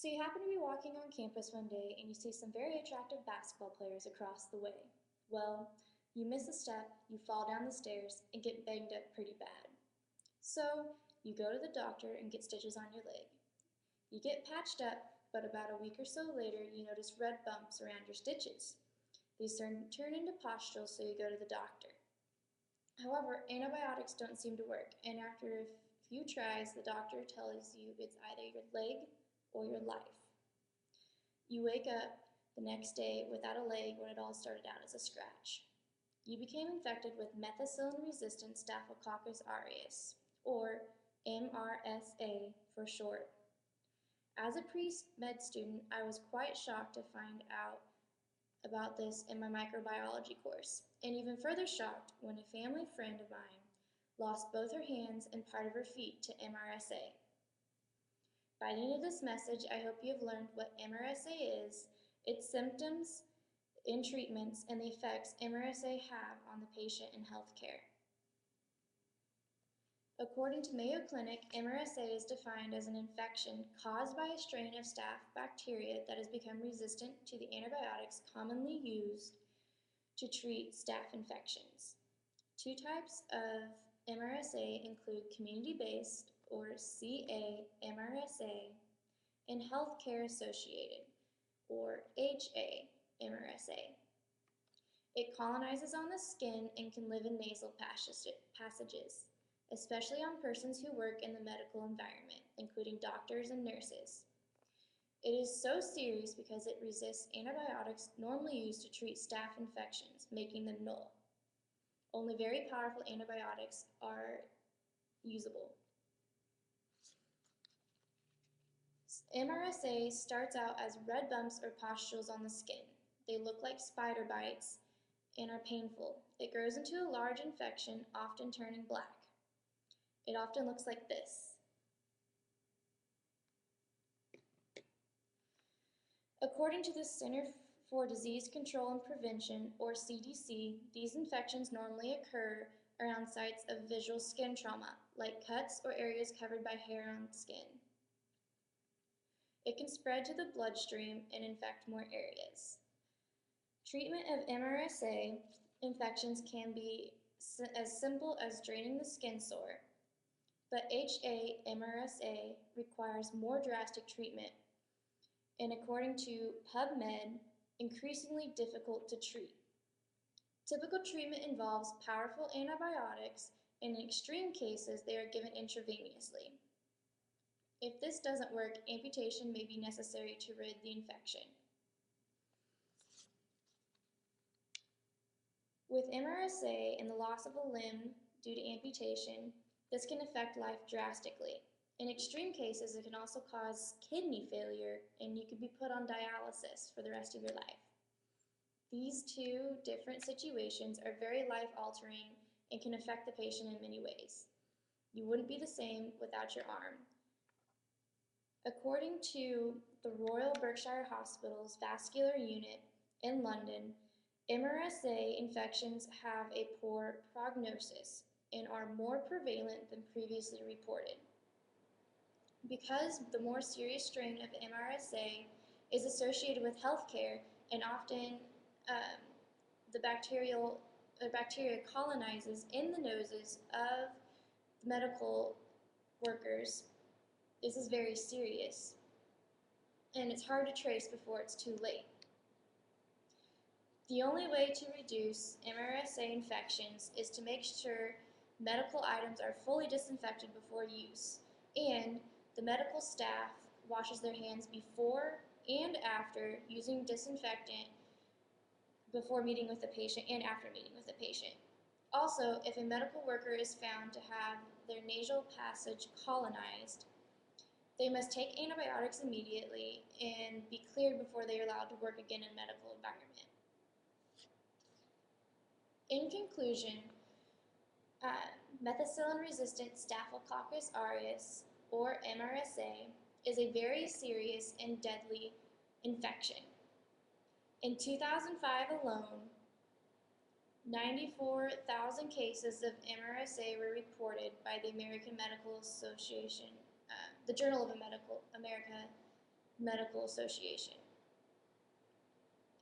So you happen to be walking on campus one day and you see some very attractive basketball players across the way. Well, you miss a step, you fall down the stairs, and get banged up pretty bad. So you go to the doctor and get stitches on your leg. You get patched up, but about a week or so later you notice red bumps around your stitches. These turn into pustules, so you go to the doctor. However, antibiotics don't seem to work, and after a few tries, the doctor tells you it's either your leg or your life. You wake up the next day without a leg when it all started out as a scratch. You became infected with methicillin-resistant Staphylococcus aureus, or MRSA for short. As a pre-med student, I was quite shocked to find out about this in my microbiology course, and even further shocked when a family friend of mine lost both her hands and part of her feet to MRSA. By the end of this message, I hope you have learned what MRSA is, its symptoms and treatments, and the effects MRSA have on the patient and healthcare. According to Mayo Clinic, MRSA is defined as an infection caused by a strain of staph bacteria that has become resistant to the antibiotics commonly used to treat staph infections. Two types of MRSA include community-based, or CA-MRSA, and healthcare-associated, or HA-MRSA. It colonizes on the skin and can live in nasal passages, especially on persons who work in the medical environment, including doctors and nurses. It is so serious because it resists antibiotics normally used to treat staph infections, making them null. Only very powerful antibiotics are usable. MRSA starts out as red bumps or pustules on the skin. They look like spider bites and are painful. It grows into a large infection, often turning black. It often looks like this. According to the Center for Disease Control and Prevention, or CDC, these infections normally occur around sites of visual skin trauma, like cuts or areas covered by hair on skin. It can spread to the bloodstream and infect more areas. Treatment of MRSA infections can be as simple as draining the skin sore, but HA-MRSA requires more drastic treatment, and according to PubMed, increasingly difficult to treat. Typical treatment involves powerful antibiotics, and in extreme cases, they are given intravenously. If this doesn't work, amputation may be necessary to rid the infection. With MRSA and the loss of a limb due to amputation, this can affect life drastically. In extreme cases, it can also cause kidney failure, and you could be put on dialysis for the rest of your life. These two different situations are very life-altering and can affect the patient in many ways. You wouldn't be the same without your arm. According to the Royal Berkshire Hospital's vascular unit in London, MRSA infections have a poor prognosis and are more prevalent than previously reported. Because the more serious strain of MRSA is associated with healthcare, and often the bacteria colonizes in the noses of medical workers, this is very serious, and it's hard to trace before it's too late. The only way to reduce MRSA infections is to make sure medical items are fully disinfected before use, and the medical staff washes their hands before and after using disinfectant before meeting with the patient and after meeting with the patient. Also, if a medical worker is found to have their nasal passage colonized, they must take antibiotics immediately and be cleared before they are allowed to work again in a medical environment. In conclusion, methicillin-resistant Staphylococcus aureus, or MRSA, is a very serious and deadly infection. In 2005 alone, 94,000 cases of MRSA were reported by the American Medical Association, the Journal of America Medical Association.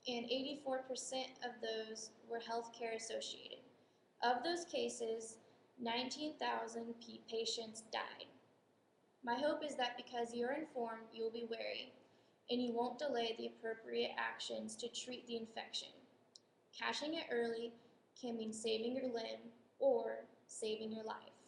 And 84% of those were healthcare associated. Of those cases, 19,000 patients died. My hope is that because you are informed, you will be wary, and you won't delay the appropriate actions to treat the infection. Catching it early can mean saving your limb or saving your life.